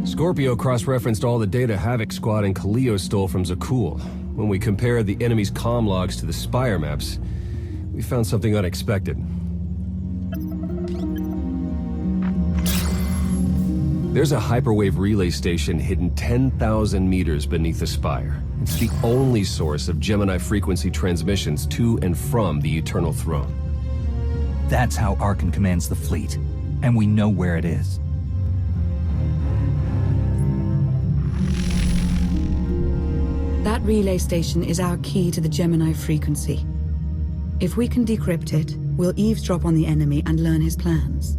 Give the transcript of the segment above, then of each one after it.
Scorpio cross-referenced all the data Havoc Squad and Kaleo stole from Zakul. When we compared the enemy's comm logs to the Spire maps, we found something unexpected. There's a hyperwave relay station hidden 10,000 meters beneath the Spire. It's the only source of Gemini frequency transmissions to and from the Eternal Throne. That's how Arkan commands the fleet, and we know where it is. That relay station is our key to the Gemini frequency. If we can decrypt it, we'll eavesdrop on the enemy and learn his plans.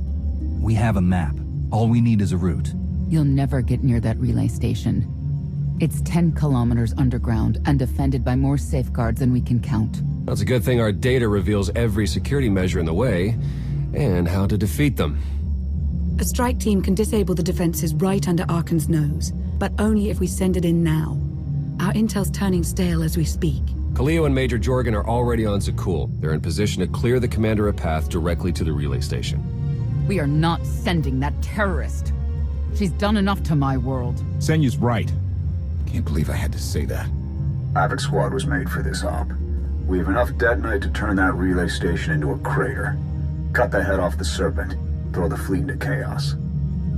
We have a map. All we need is a route. You'll never get near that relay station. It's 10 kilometers underground and defended by more safeguards than we can count. That's a good thing our data reveals every security measure in the way, and how to defeat them. A strike team can disable the defenses right under Arkan's nose, but only if we send it in now. Our intel's turning stale as we speak. Kaleo and Major Jorgen are already on Zakul. They're in position to clear the commander a path directly to the relay station. We are not sending that terrorist. She's done enough to my world. Senyu's right. Can't believe I had to say that. Havoc Squad was made for this op. We have enough detonite to turn that relay station into a crater. Cut the head off the Serpent. Throw the fleet into chaos.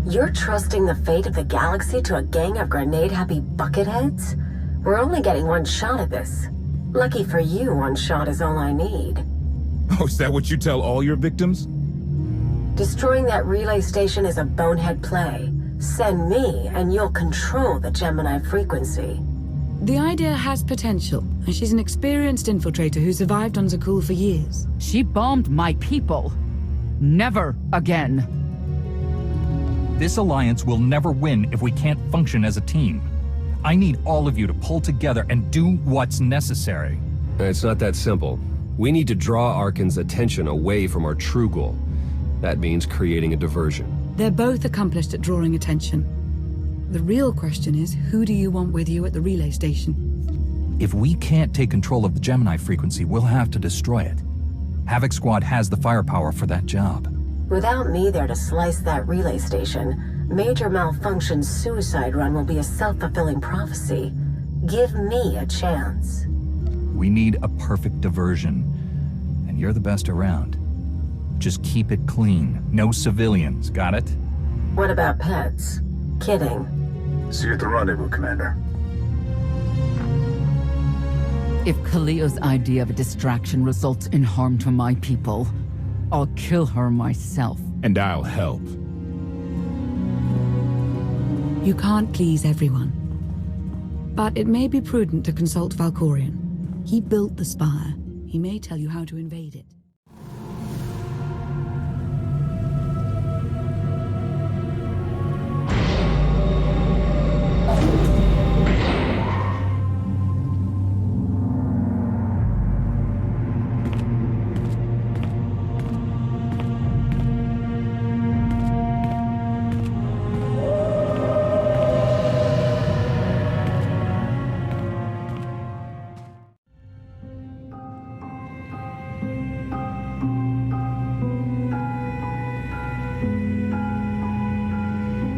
You're trusting the fate of the galaxy to a gang of grenade-happy bucketheads? We're only getting one shot at this. Lucky for you, one shot is all I need. Oh, is that what you tell all your victims? Destroying that relay station is a bonehead play. Send me, and you'll control the Gemini frequency. The idea has potential, and she's an experienced infiltrator who survived on Zakul for years. She bombed my people. Never again. This alliance will never win if we can't function as a team. I need all of you to pull together and do what's necessary. It's not that simple. We need to draw Arkan's attention away from our true goal. That means creating a diversion. They're both accomplished at drawing attention. The real question is, who do you want with you at the relay station? If we can't take control of the Gemini frequency, we'll have to destroy it. Havoc Squad has the firepower for that job. Without me there to slice that relay station, Major Malfunction's suicide run will be a self-fulfilling prophecy. Give me a chance. We need a perfect diversion, and you're the best around. Just keep it clean. No civilians, got it? What about pets? Kidding. See you at the rendezvous, Commander. If Kaleo's idea of a distraction results in harm to my people, I'll kill her myself. And I'll help. You can't please everyone. But it may be prudent to consult Valkorion. He built the Spire. He may tell you how to invade it.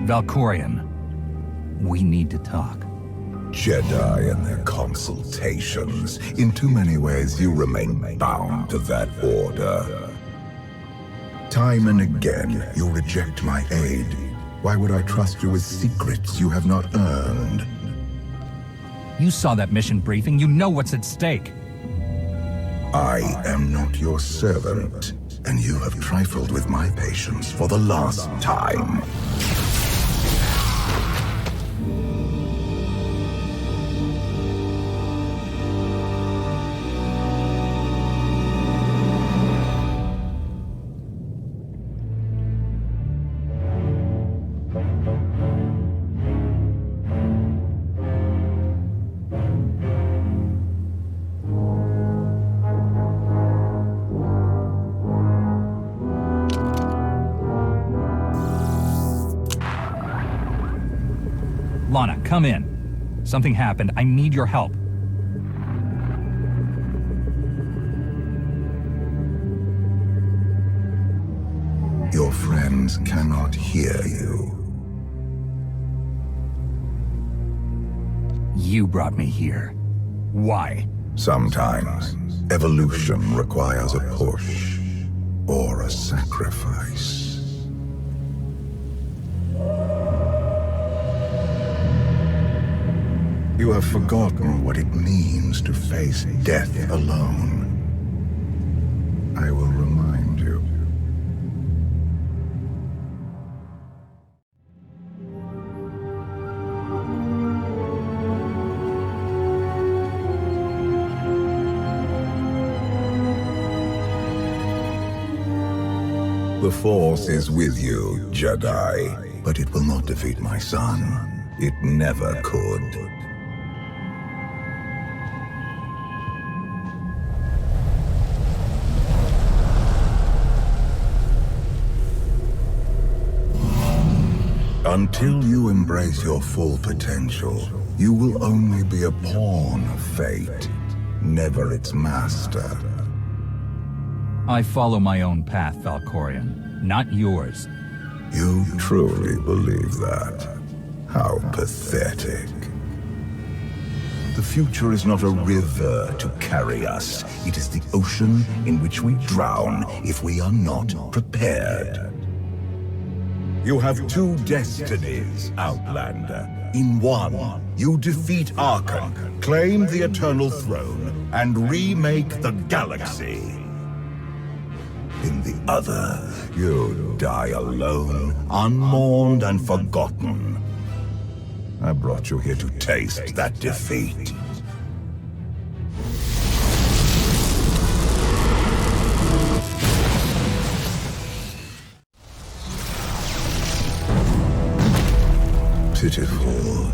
Valkorion, we need to talk. Jedi and their consultations. In too many ways, you remain bound to that order. Time and again, you reject my aid. Why would I trust you with secrets you have not earned? You saw that mission briefing. You know what's at stake. I am not your servant, and you have trifled with my patience for the last time. Lana, come in. Something happened. I need your help. minds cannot hear you. You brought me here. Why? Sometimes, evolution requires a push or a sacrifice. You have forgotten what it means to face death alone. I will remind you. The Force is with you, Jedi, but it will not defeat my son. It never could. Until you embrace your full potential, you will only be a pawn of fate, never its master. I follow my own path, Valkorian, not yours. You truly believe that? How pathetic. The future is not a river to carry us. It is the ocean in which we drown if we are not prepared. You have two destinies, Outlander. In one, you defeat Archon, claim the Eternal Throne, and remake the galaxy. In the other, you die alone, unmourned and forgotten. I brought you here to taste that defeat. Pitiful.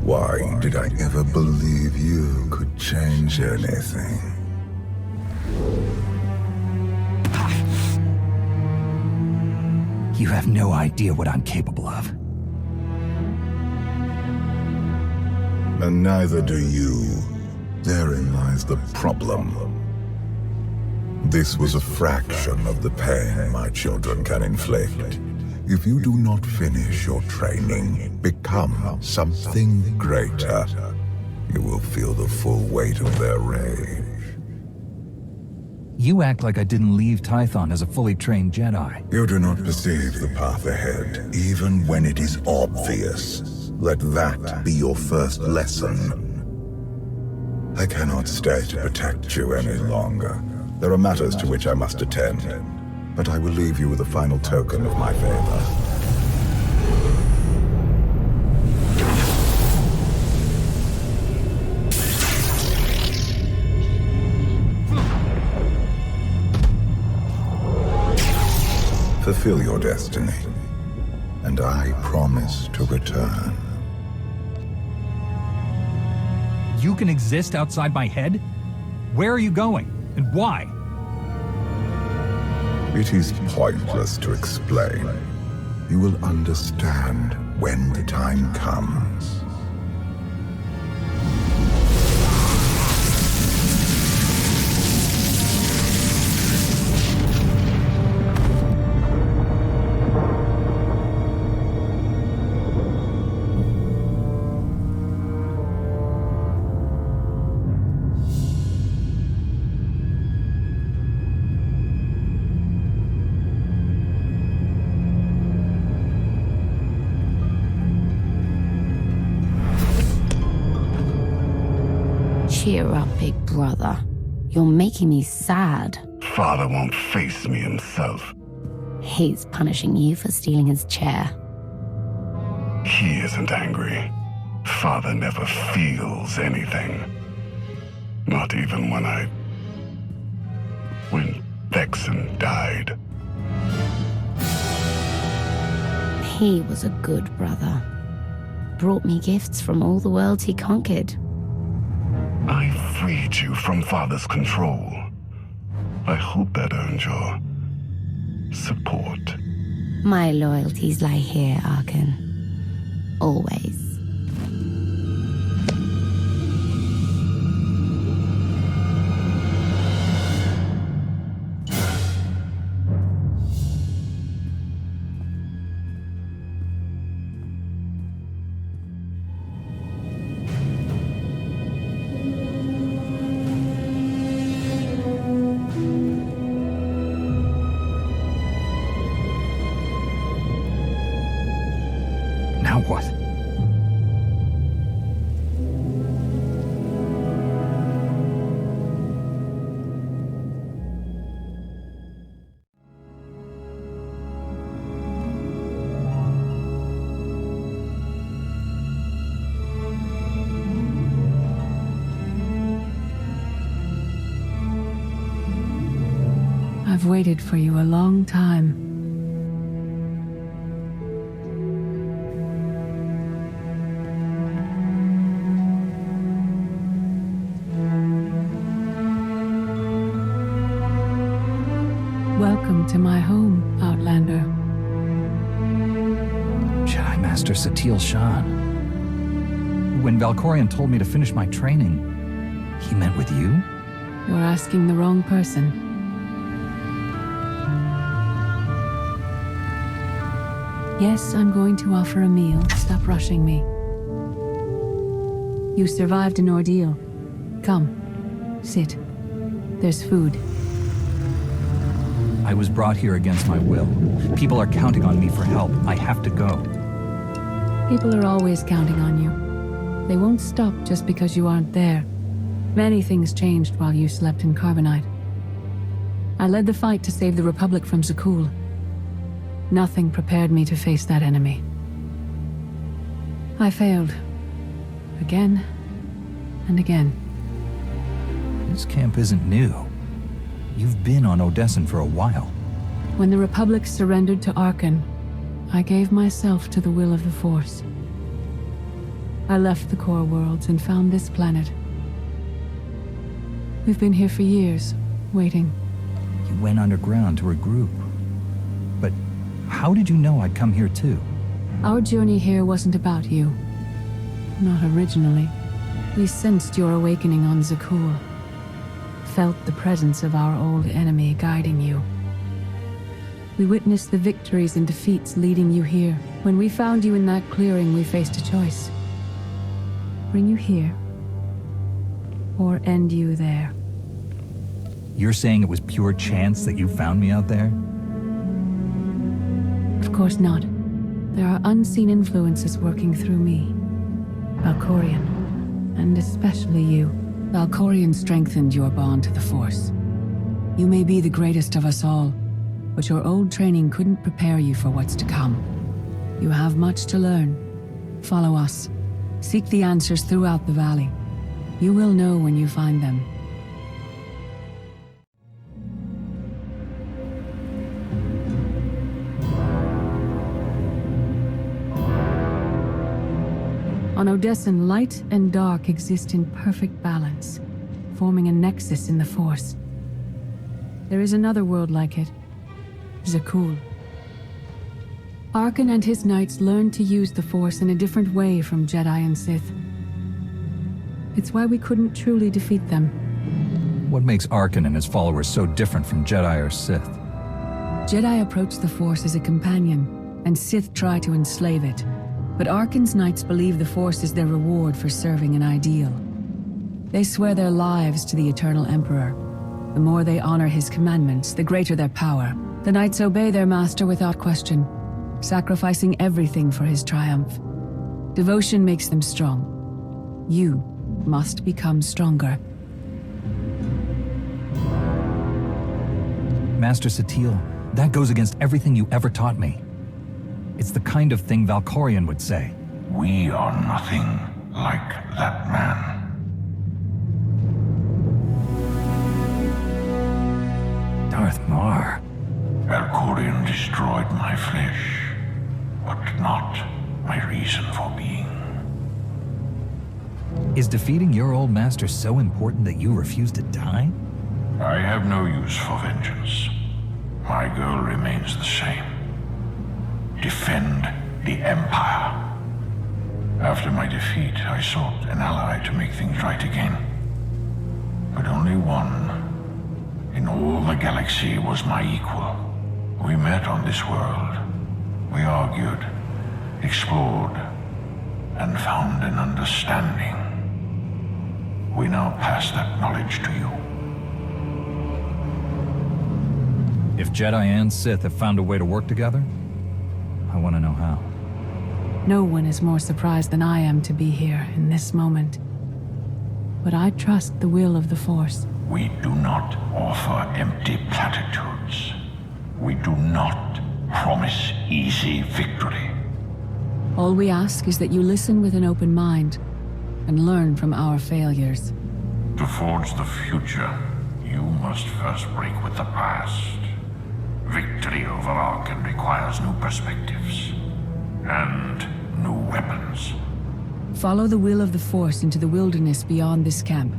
Why did I ever believe you could change anything? You have no idea what I'm capable of. And neither do you. Therein lies the problem. This was a fraction of the pain my children can inflict. If you do not finish your training, become something greater, you will feel the full weight of their rage. You act like I didn't leave Tython as a fully trained Jedi. You do not perceive the path ahead, even when it is obvious. Let that be your first lesson. I cannot stay to protect you any longer. There are matters to which I must attend, but I will leave you with a final token of my favor. Fulfill your destiny, and I promise to return. You can exist outside my head? Where are you going, and why? It is pointless to explain. You will understand when the time comes. Cheer up, big brother. You're making me sad. Father won't face me himself. He's punishing you for stealing his chair. He isn't angry. Father never feels anything. Not even when Vexen died. He was a good brother. Brought me gifts from all the worlds he conquered. I freed you from Father's control. I hope that earned your support. My loyalties lie here, Archon. Always. I've waited for you a long time. Welcome to my home, Outlander. Jedi Master Satil Shan. When Valkorion told me to finish my training, he meant with you? You're asking the wrong person. Yes, I'm going to offer a meal. Stop rushing me. You survived an ordeal. Come, sit. There's food. I was brought here against my will. People are counting on me for help. I have to go. People are always counting on you. They won't stop just because you aren't there. Many things changed while you slept in Carbonite. I led the fight to save the Republic from Zakul. Nothing prepared me to face that enemy. I failed. Again and again. This camp isn't new. You've been on Odessen for a while. When the Republic surrendered to Arkan, I gave myself to the will of the Force. I left the core worlds and found this planet. We've been here for years, waiting. You went underground to regroup. But how did you know I'd come here too? Our journey here wasn't about you. Not originally. We sensed your awakening on Zakul. Felt the presence of our old enemy guiding you. We witnessed the victories and defeats leading you here. When we found you in that clearing, we faced a choice. Bring you here, or end you there. You're saying it was pure chance that you found me out there? Of course not. There are unseen influences working through me. Valkorion, and especially you. Valkorion strengthened your bond to the Force. You may be the greatest of us all, but your old training couldn't prepare you for what's to come. You have much to learn. Follow us. Seek the answers throughout the valley. You will know when you find them. On Odessen, light and dark exist in perfect balance, forming a nexus in the Force. There is another world like it, Zakul. Arkan and his knights learned to use the Force in a different way from Jedi and Sith. It's why we couldn't truly defeat them. What makes Arkan and his followers so different from Jedi or Sith? Jedi approach the Force as a companion, and Sith try to enslave it. But Arkan's knights believe the Force is their reward for serving an ideal. They swear their lives to the Eternal Emperor. The more they honor his commandments, the greater their power. The knights obey their master without question, sacrificing everything for his triumph. Devotion makes them strong. You must become stronger. Master Satil, that goes against everything you ever taught me. It's the kind of thing Valkorion would say. We are nothing like that man. Darth Mar. Valkorion destroyed my flesh, but not my reason for being. Is defeating your old master so important that you refuse to die? I have no use for vengeance. My goal remains the same. Defend the Empire. After my defeat, I sought an ally to make things right again. But only one in all the galaxy was my equal. We met on this world. We argued, explored, and found an understanding. We now pass that knowledge to you. If Jedi and Sith have found a way to work together, I want to know how. No one is more surprised than I am to be here in this moment. But I trust the will of the Force. We do not offer empty platitudes. We do not promise easy victory. All we ask is that you listen with an open mind and learn from our failures. To forge the future, you must first break with the past. Victory over Arkan requires new perspectives. And new weapons. Follow the will of the Force into the wilderness beyond this camp.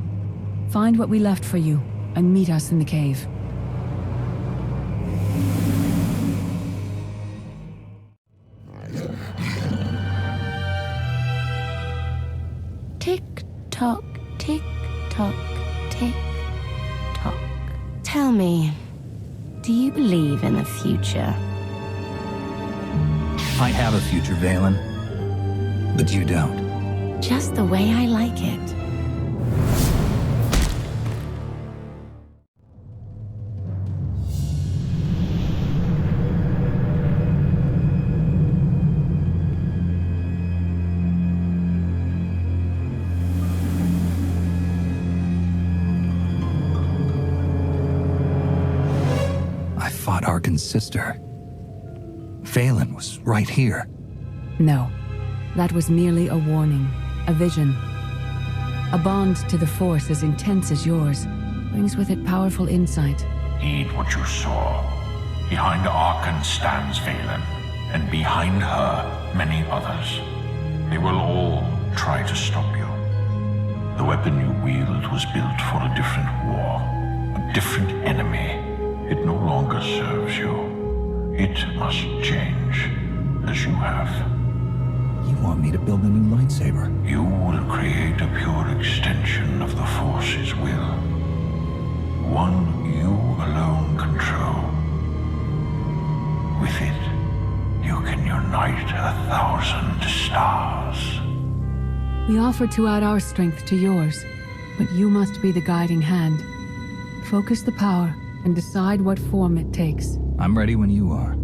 Find what we left for you, and meet us in the cave. Tick-tock, tick-tock, tick-tock. Tell me, do you believe in the future? I have a future, Valen. But you don't. Just the way I like it. I fought Arkan's sister. Valen was right here. No. That was merely a warning. A vision. A bond to the Force as intense as yours brings with it powerful insight. Heed what you saw. Behind Arkan stands Valen, and behind her, many others. They will all try to stop you. The weapon you wield was built for a different war, a different enemy. It no longer serves you. It must change, as you have. You want me to build a new lightsaber? You will create a pure extension of the Force's will. One you alone control. With it, you can unite 1,000 stars. We offer to add our strength to yours, but you must be the guiding hand. Focus the power and decide what form it takes. I'm ready when you are.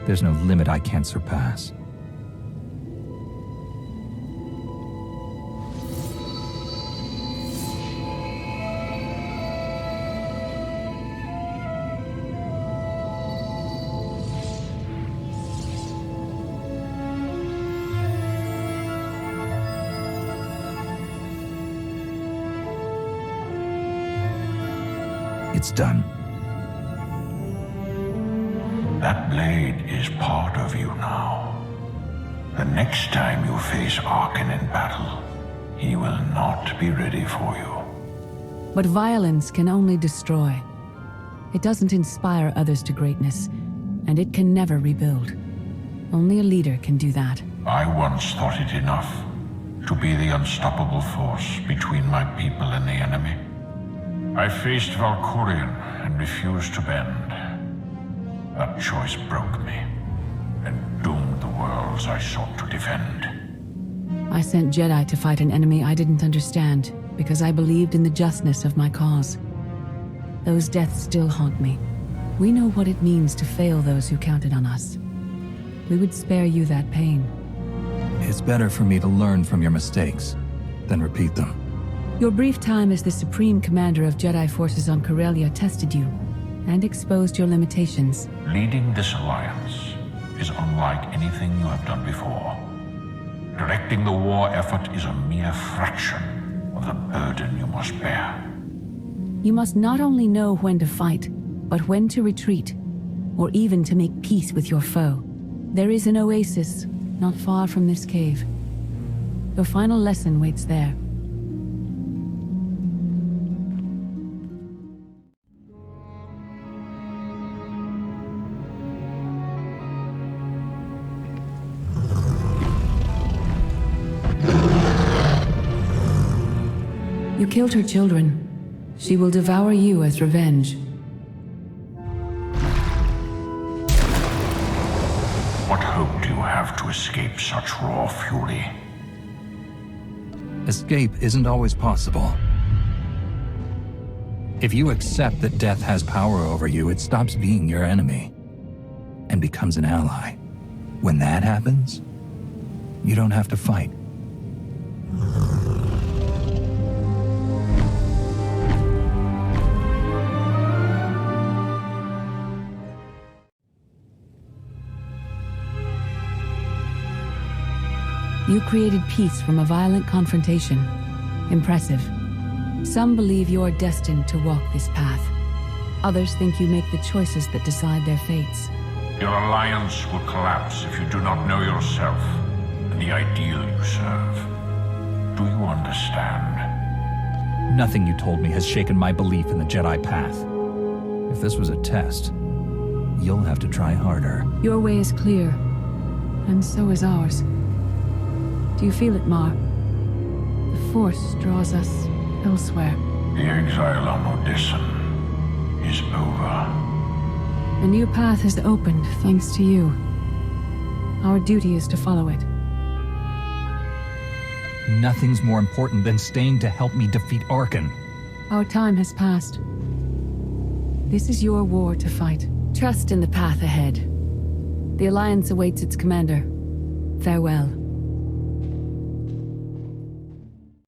There's no limit I can't surpass. It's done. That blade is part of you now. The next time you face Arkan in battle, he will not be ready for you. But violence can only destroy. It doesn't inspire others to greatness, and it can never rebuild. Only a leader can do that. I once thought it enough to be the unstoppable force between my people and the enemy. I faced Valkyrian and refused to bend. That choice broke me, and doomed the worlds I sought to defend. I sent Jedi to fight an enemy I didn't understand, because I believed in the justness of my cause. Those deaths still haunt me. We know what it means to fail those who counted on us. We would spare you that pain. It's better for me to learn from your mistakes than repeat them. Your brief time as the Supreme Commander of Jedi forces on Corellia tested you, and exposed your limitations. Leading this alliance is unlike anything you have done before. Directing the war effort is a mere fraction of the burden you must bear. You must not only know when to fight, but when to retreat, or even to make peace with your foe. There is an oasis not far from this cave. Your final lesson waits there. You killed her children. She will devour you as revenge. What hope do you have to escape such raw fury? Escape isn't always possible. If you accept that death has power over you, it stops being your enemy and becomes an ally. When that happens, you don't have to fight. You created peace from a violent confrontation. Impressive. Some believe you're destined to walk this path. Others think you make the choices that decide their fates. Your alliance will collapse if you do not know yourself and the ideal you serve. Do you understand? Nothing you told me has shaken my belief in the Jedi path. If this was a test, you'll have to try harder. Your way is clear, and so is ours. Do you feel it, Mar? The Force draws us elsewhere. The exile on Odysseum is over. A new path has opened thanks to you. Our duty is to follow it. Nothing's more important than staying to help me defeat Arkan. Our time has passed. This is your war to fight. Trust in the path ahead. The Alliance awaits its commander. Farewell.